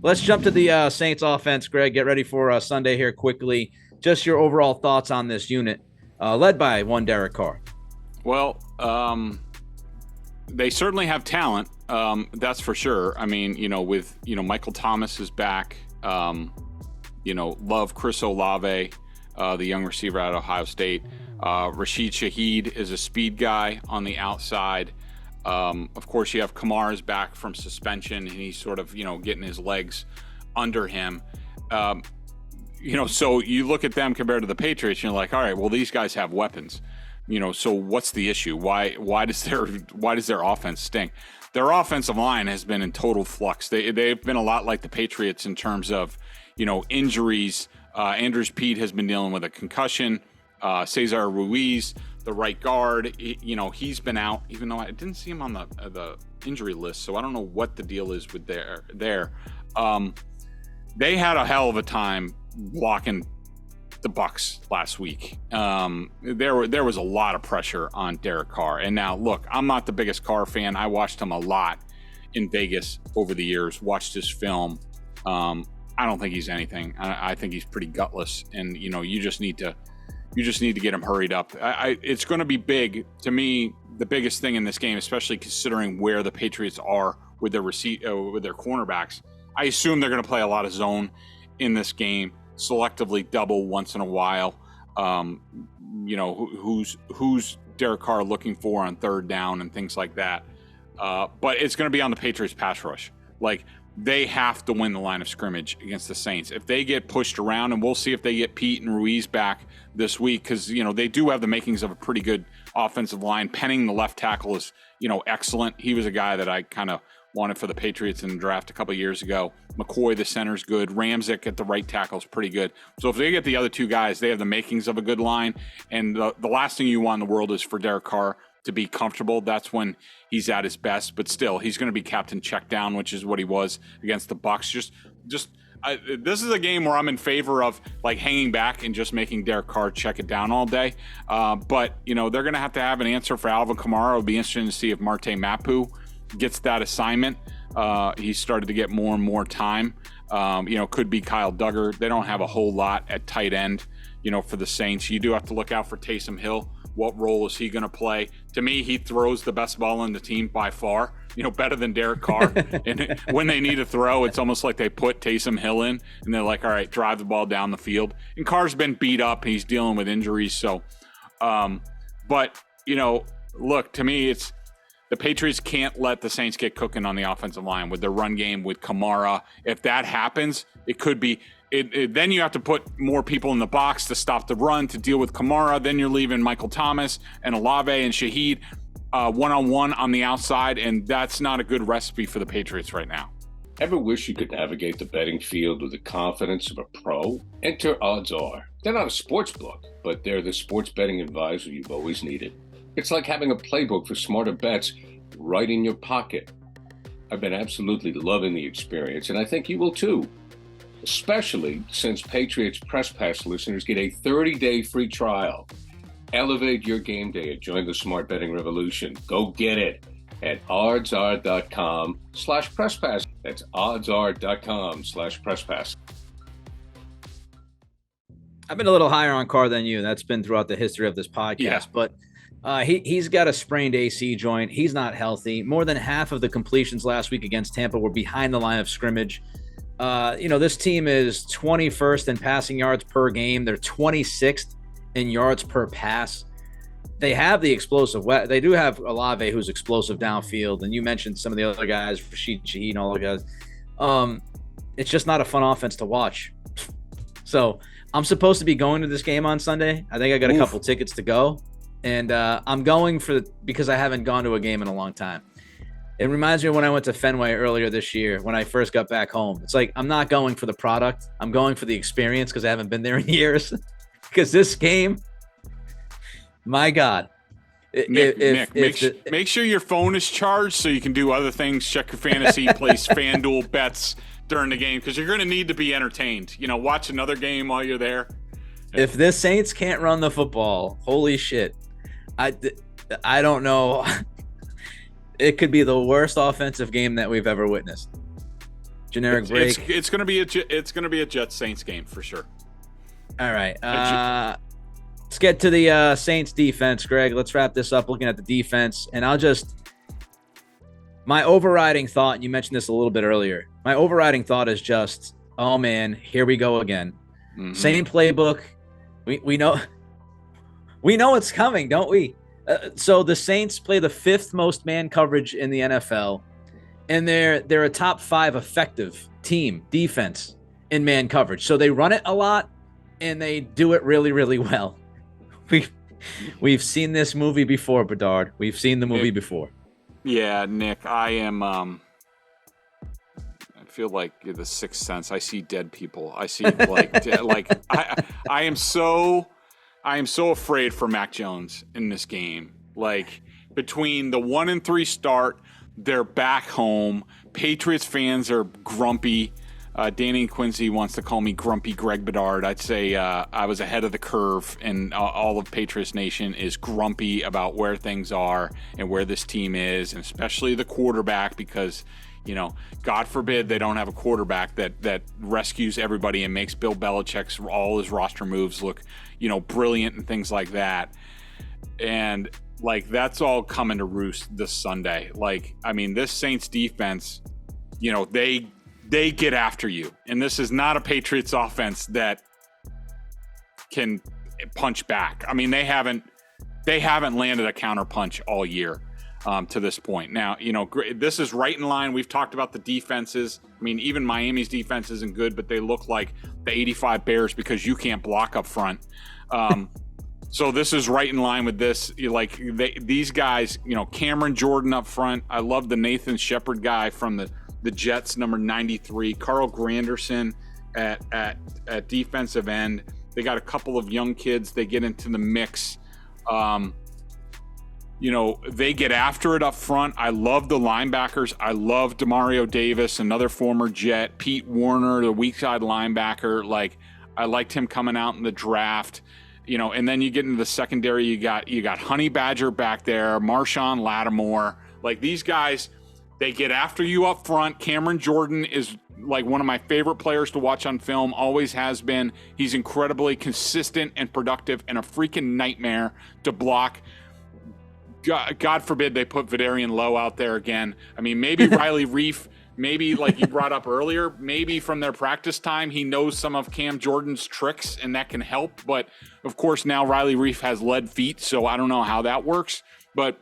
let's jump to the Saints offense, Greg. Get ready for Sunday here quickly. Just your overall thoughts on this unit, led by one Derek Carr. Well, they certainly have talent. That's for sure. I mean, with Michael Thomas is back. Love Chris Olave, the young receiver out of Ohio State. Rashid Shaheed is a speed guy on the outside. Of course, you have Kamara's back from suspension, and he's sort of, getting his legs under him. So you look at them compared to the Patriots, and you're like, all right, well, these guys have weapons. So what's the issue? Why does their offense stink? Their offensive line has been in total flux. They've been a lot like the Patriots in terms of, injuries. Andrews Pete has been dealing with a concussion. Cesar Ruiz, the right guard, he's been out, even though I didn't see him on the injury list, so I don't know what the deal is with there. They had a hell of a time blocking the Bucs last week. There was a lot of pressure on Derek Carr. And now, look, I'm not the biggest Carr fan. I watched him a lot in Vegas over the years, watched his film. I don't think he's anything. I think he's pretty gutless. And, you just need to get him hurried up. It's going to be big. To me, the biggest thing in this game, especially considering where the Patriots are with their with their cornerbacks, I assume they're going to play a lot of zone in this game, selectively double once in a while. Who's Derek Carr looking for on third down and things like that. But it's going to be on the Patriots pass rush. Like, they have to win the line of scrimmage against the Saints. If they get pushed around, and we'll see if they get Pete and Ruiz back this week, because, they do have the makings of a pretty good offensive line. Penning, the left tackle, is, excellent. He was a guy that I kind of wanted for the Patriots in the draft a couple of years ago. McCoy, the center's good. Ramczyk at the right tackle is pretty good. So if they get the other two guys, they have the makings of a good line. And the last thing you want in the world is for Derek Carr to be comfortable. That's when he's at his best. But still, he's going to be captain check down, which is what he was against the Bucs. This is a game where I'm in favor of like hanging back and just making Derek Carr check it down all day. But they're going to have an answer for Alvin Kamara. It'll be interesting to see if Marte Mapu gets that assignment. He started to get more and more time. Could be Kyle Duggar. They don't have a whole lot at tight end, for the Saints. You do have to look out for Taysom Hill. What role is he going to play? To me, he throws the best ball in the team by far, better than Derek Carr. And when they need to throw, it's almost like they put Taysom Hill in, and they're like, all right, drive the ball down the field. And Carr's been beat up. He's dealing with injuries. So, look, to me, it's the Patriots can't let the Saints get cooking on the offensive line with their run game with Kamara. If that happens, it could be then you have to put more people in the box to stop the run, to deal with Kamara. Then you're leaving Michael Thomas and Olave and Shaheed one-on-one on the outside, and that's not a good recipe for the Patriots right now. Ever wish you could navigate the betting field with the confidence of a pro? Enter Odds Are. They're not a sports book, but they're the sports betting advisor you've always needed. It's like having a playbook for smarter bets right in your pocket. I've been absolutely loving the experience, and I think you will too. Especially since Patriots Press Pass listeners get a 30-day free trial. Elevate your game day and join the smart betting revolution. Go get it at oddsr.com/presspass. That's oddsr.com/presspass. I've been a little higher on Carr than you. That's been throughout the history of this podcast. Yeah. But he's got a sprained AC joint. He's not healthy. More than half of the completions last week against Tampa were behind the line of scrimmage. This team is 21st in passing yards per game. They're 26th in yards per pass. They have the explosive. They do have Olave, who's explosive downfield, and you mentioned some of the other guys, Rashid Shaheed and all the guys. It's just not a fun offense to watch. So I'm supposed to be going to this game on Sunday. I think I got a couple tickets to go, and I'm going because I haven't gone to a game in a long time. It reminds me of when I went to Fenway earlier this year when I first got back home. It's like I'm not going for the product. I'm going for the experience because I haven't been there in years. Because this game, my God. Make sure your phone is charged so you can do other things, check your fantasy, place FanDuel bets during the game, because you're going to need to be entertained. Watch another game while you're there. If the Saints can't run the football, holy shit. I don't know. It could be the worst offensive game that we've ever witnessed. Generic break. It's going to be a Jets Saints game for sure. All right. Let's get to the Saints defense, Greg. Let's wrap this up looking at the defense. And my overriding thought, and you mentioned this a little bit earlier, my overriding thought is just, oh man, here we go again. Mm-hmm. Same playbook. We know it's coming, don't we? So the Saints play the 5th most man coverage in the NFL, and they're a top 5 effective team defense in man coverage. So they run it a lot, and they do it really, really well. We've seen this movie before, Bedard. We've seen the movie before. Yeah, Nick, I feel like the Sixth Sense. I see dead people. I see I am so afraid for Mac Jones in this game. Like, between the 1-3 start, they're back home. Patriots fans are grumpy. Danny Quincy wants to call me Grumpy Greg Bedard. I'd say I was ahead of the curve, and all of Patriots Nation is grumpy about where things are and where this team is, and especially the quarterback, because, God forbid they don't have a quarterback that rescues everybody and makes Bill Belichick's all his roster moves look, brilliant and things like that. And, that's all coming to roost this Sunday. This Saints defense, they get after you. And this is not a Patriots offense that can punch back. They haven't landed a counter punch all year to this point. Now, this is right in line. We've talked about the defenses. Even Miami's defense isn't good, but they look like the 85 Bears because you can't block up front. So this is right in line with this. These guys, Cameron Jordan up front. I love the Nathan Shepard guy from the Jets, number 93. Carl Granderson at defensive end. They got a couple of young kids. They get into the mix. They get after it up front. I love the linebackers. I love Demario Davis, another former Jet. Pete Warner, the weak side linebacker. I liked him coming out in the draft. And then you get into the secondary. You got Honey Badger back there, Marshawn Lattimore. These guys, they get after you up front. Cameron Jordan is one of my favorite players to watch on film, always has been. He's incredibly consistent and productive and a freaking nightmare to block. God forbid they put Vidarian Lowe out there again. Maybe Riley Reif, maybe like you brought up earlier, maybe from their practice time, he knows some of Cam Jordan's tricks and that can help. But of course now Riley Reif has lead feet, so I don't know how that works. But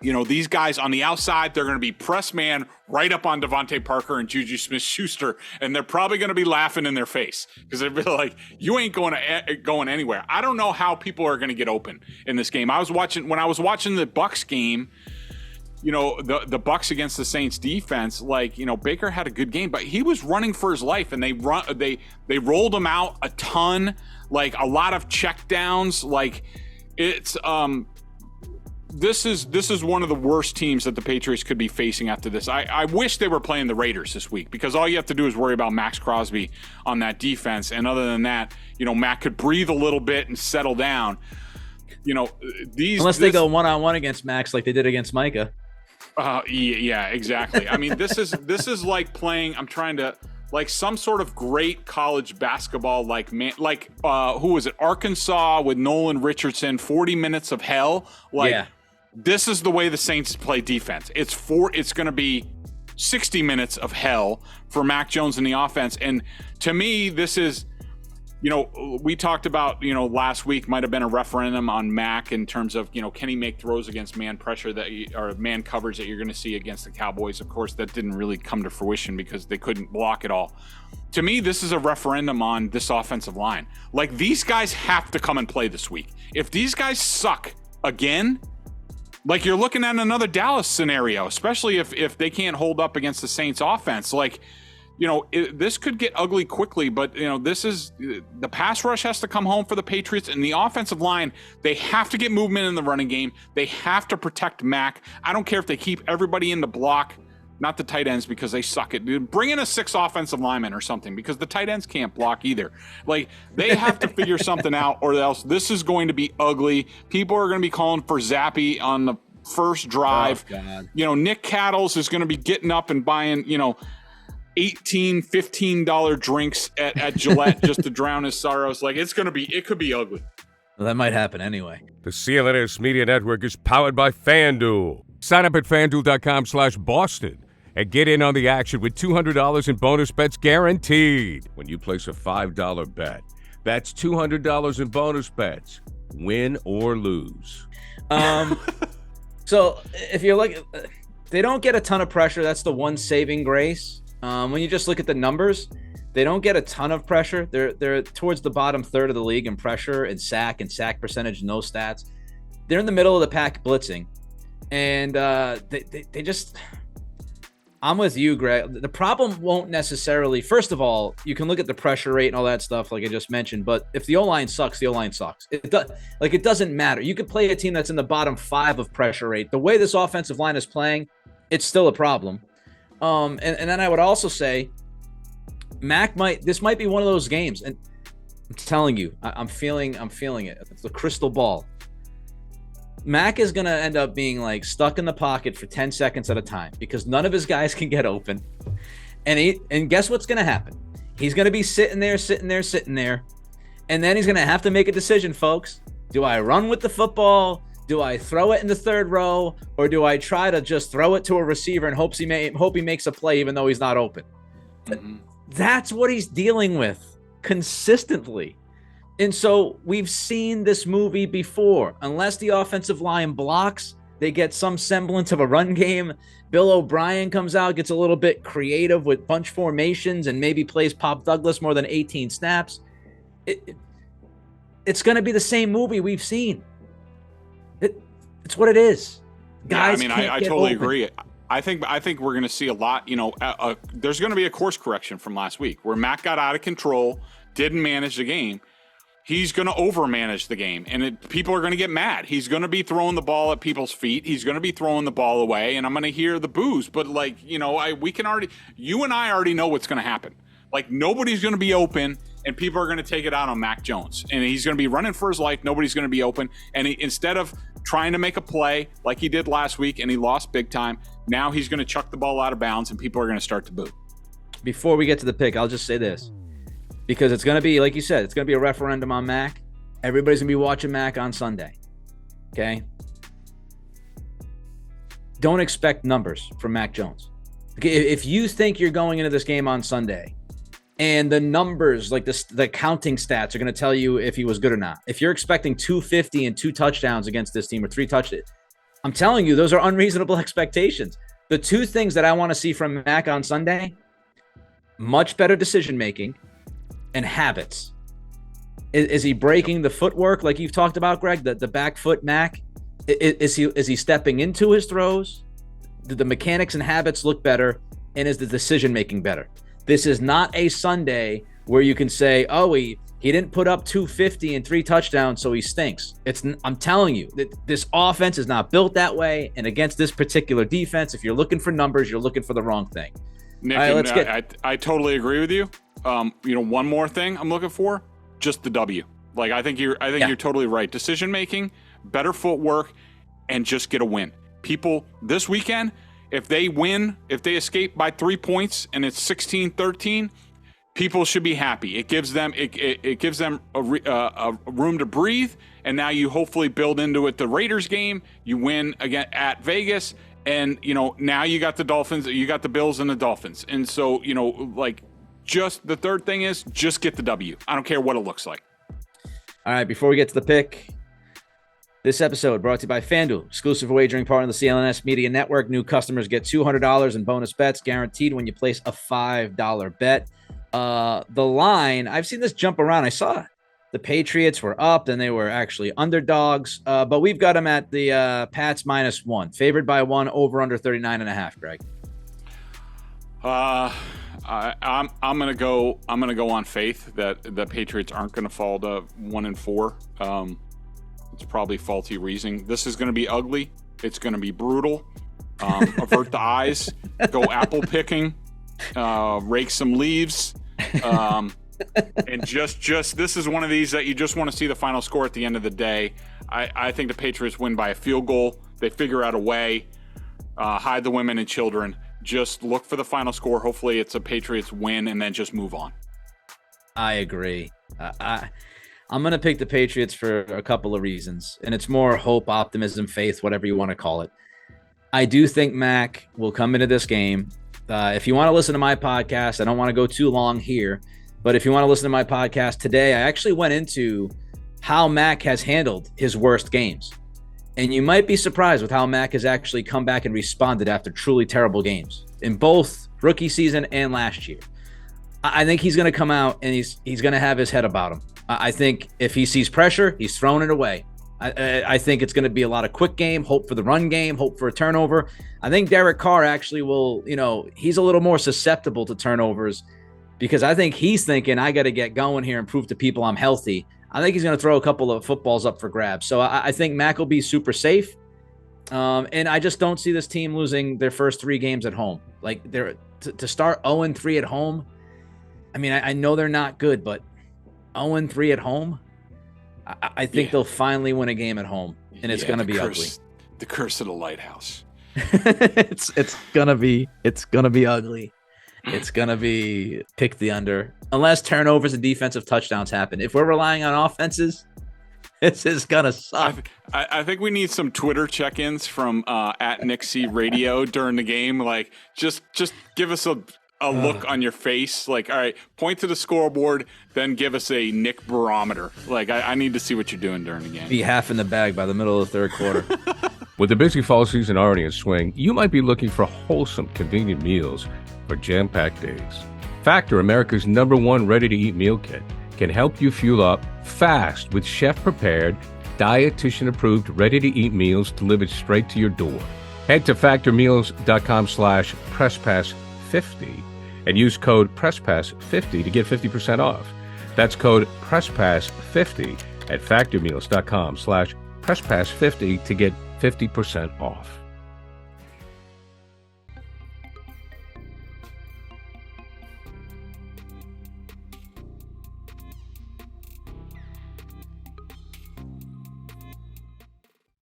these guys on the outside, they're going to be press man right up on Devontae Parker and Juju Smith-Schuster, and they're probably going to be laughing in their face because they're like, you ain't going anywhere. I don't know how people are going to get open in this game. When I was watching the Bucs game, the Bucs against the Saints defense, Baker had a good game, but he was running for his life, and they rolled him out a ton, a lot of check downs. This is one of the worst teams that the Patriots could be facing after this. I wish they were playing the Raiders this week, because all you have to do is worry about Max Crosby on that defense. And other than that, Mac could breathe a little bit and settle down. Unless they go one-on-one against Max like they did against Micah. Yeah, exactly. This is like playing, I'm trying to, some sort of great college basketball, who was it? Arkansas with Nolan Richardson, 40 minutes of hell. Yeah. This is the way the Saints play defense. It's going to be 60 minutes of hell for Mac Jones in the offense. And to me, this is, we talked about, last week might have been a referendum on Mac in terms of, can he make throws against man pressure or man coverage that you're going to see against the Cowboys. Of course, that didn't really come to fruition because they couldn't block it all. To me, this is a referendum on this offensive line. These guys have to come and play this week. If these guys suck again, you're looking at another Dallas scenario, especially if they can't hold up against the Saints offense. This could get ugly quickly, but this is the pass rush has to come home for the Patriots, and the offensive line, they have to get movement in the running game. They have to protect Mac. I don't care if they keep everybody in the block, not the tight ends because they suck at it. Bring in a 6 offensive lineman or something because the tight ends can't block either. They have to figure something out, or else this is going to be ugly. People are going to be calling for Zappe on the first drive. Oh, God. Nick Cattles is going to be getting up and buying, $18, $15 drinks at Gillette just to drown his sorrows. Like, it could be ugly. Well, that might happen anyway. The CLNS Media Network is powered by FanDuel. Sign up at FanDuel.com/Boston and get in on the action with $200 in bonus bets guaranteed when you place a $5 bet. That's $200 in bonus bets, win or lose. So if you're looking, they don't get a ton of pressure. That's the one saving grace. When you just look at the numbers, they don't get a ton of pressure. They're towards the bottom third of the league in pressure and sack percentage, no stats. They're in the middle of the pack blitzing, and they just. I'm with you, Greg. The problem won't necessarily. First of all, you can look at the pressure rate and all that stuff, like I just mentioned. But if the O-line sucks, the O-line sucks. It doesn't matter. You could play a team that's in the bottom 5 of pressure rate. The way this offensive line is playing, it's still a problem. And then I would also say, this might be one of those games, and I'm telling you, I'm feeling it. It's the crystal ball. Mac is going to end up being like stuck in the pocket for 10 seconds at a time because none of his guys can get open. And guess what's going to happen? He's going to be sitting there. And then he's going to have to make a decision, folks. Do I run with the football? Do I throw it in the third row? Or do I try to just throw it to a receiver and hope he makes a play even though he's not open? Mm-hmm. That's what he's dealing with consistently. And so we've seen this movie before. Unless the offensive line blocks, they get some semblance of a run game. Bill O'Brien comes out, gets a little bit creative with bunch formations and maybe plays Pop Douglas more than 18 snaps. It's going to be the same movie we've seen. It's what it is. Guys, I totally agree. I think we're going to see a lot. There's going to be a course correction from last week where Mac got out of control, didn't manage the game. He's going to overmanage the game, and people are going to get mad. He's going to be throwing the ball at people's feet. He's going to be throwing the ball away, and I'm going to hear the boos. But you and I already know what's going to happen. Like, nobody's going to be open, and people are going to take it out on Mac Jones, and he's going to be running for his life. Nobody's going to be open, and instead of trying to make a play like he did last week, and he lost big time, now he's going to chuck the ball out of bounds, and people are going to start to boo. Before we get to the pick, I'll just say this. Because it's going to be, like you said, it's going to be a referendum on Mac. Everybody's going to be watching Mac on Sunday. Okay? Don't expect numbers from Mac Jones. Okay, if you think you're going into this game on Sunday and the numbers, like the counting stats, are going to tell you if he was good or not. If you're expecting 250 and 2 touchdowns against this team or 3 touchdowns, I'm telling you, those are unreasonable expectations. The 2 things that I want to see from Mac on Sunday, much better decision-making and habits. Is he breaking the footwork like you've talked about, Greg? The back foot Mac? Is he stepping into his throws? Do the mechanics and habits look better? And is the decision making better? This is not a Sunday where you can say, oh, he didn't put up 250 and 3 touchdowns, so he stinks. I'm telling you, that this offense is not built that way. And against this particular defense, if you're looking for numbers, you're looking for the wrong thing. Nick, I totally agree with you. One more thing I'm looking for, just the W. Like, I think you're totally right. Decision making, better footwork, and just get a win. People this weekend, if they win, if they escape by 3 points and it's 16-13, people should be happy. It gives them a room to breathe, and now you hopefully build into it the Raiders game. You win again at Vegas, and now you got the Dolphins, you got the Bills and the Dolphins, and so just the third thing is just get the W. I don't care what it looks like. All right, before we get to the pick, this episode brought to you by FanDuel, exclusive wagering partner of the CLNS Media Network. New customers get $200 in bonus bets guaranteed when you place a $5 bet. The line, I've seen this jump around. I saw the Patriots were up, then they were actually underdogs, but we've got them at the Pats -1, favored by 1, over under 39.5. Greg. I'm gonna go on faith that the Patriots aren't gonna fall to 1-4. It's probably faulty reasoning. This is gonna be ugly. It's gonna be brutal. Avert the eyes. Go apple picking. Rake some leaves. And just this is one of these that you just want to see the final score at the end of the day. I think the Patriots win by a field goal. They figure out a way. Hide the women and children. Just look for the final score. Hopefully it's a Patriots win, and then just move on. I agree. I'm going to pick the Patriots for a couple of reasons, and it's more hope, optimism, faith, whatever you want to call it. I do think Mac will come into this game. If you want to listen to my podcast, I don't want to go too long here, but if you want to listen to my podcast today, I actually went into how Mac has handled his worst games. And you might be surprised with how Mac has actually come back and responded after truly terrible games in both rookie season and last year. I think he's going to come out and he's going to have his head about him. I think if he sees pressure, he's throwing it away. I think it's going to be a lot of quick game, hope for the run game, hope for a turnover. I think Derek Carr actually will, he's a little more susceptible to turnovers because I think he's thinking, I got to get going here and prove to people I'm healthy. I think he's going to throw a couple of footballs up for grabs. So I think Mac will be super safe. And I just don't see this team losing their first 3 games at home. Like to start 0-3 at home. I mean, I know they're not good, but 0-3 at home, I think they'll finally win a game at home, and it's going to be ugly. The curse of the lighthouse. it's gonna be ugly. It's gonna be pick the under unless turnovers and defensive touchdowns happen. If we're relying on offenses, this is gonna suck. I think we need some Twitter check-ins from at Nick C Radio during the game. Like just give us a look on your face. Like, all right, point to the scoreboard, then give us a Nick barometer. Like I need to see what you're doing during the game. Be half in the bag by the middle of the third quarter. With the busy fall season already in swing, you might be looking for wholesome, convenient meals for jam-packed days. Factor, America's #1 ready-to-eat meal kit, can help you fuel up fast with chef-prepared, dietitian-approved, ready-to-eat meals delivered straight to your door. Head to factormeals.com/PressPass50 and use code PressPass50 to get 50% off. That's code PressPass50 at factormeals.com/PressPass50 to get 50% off.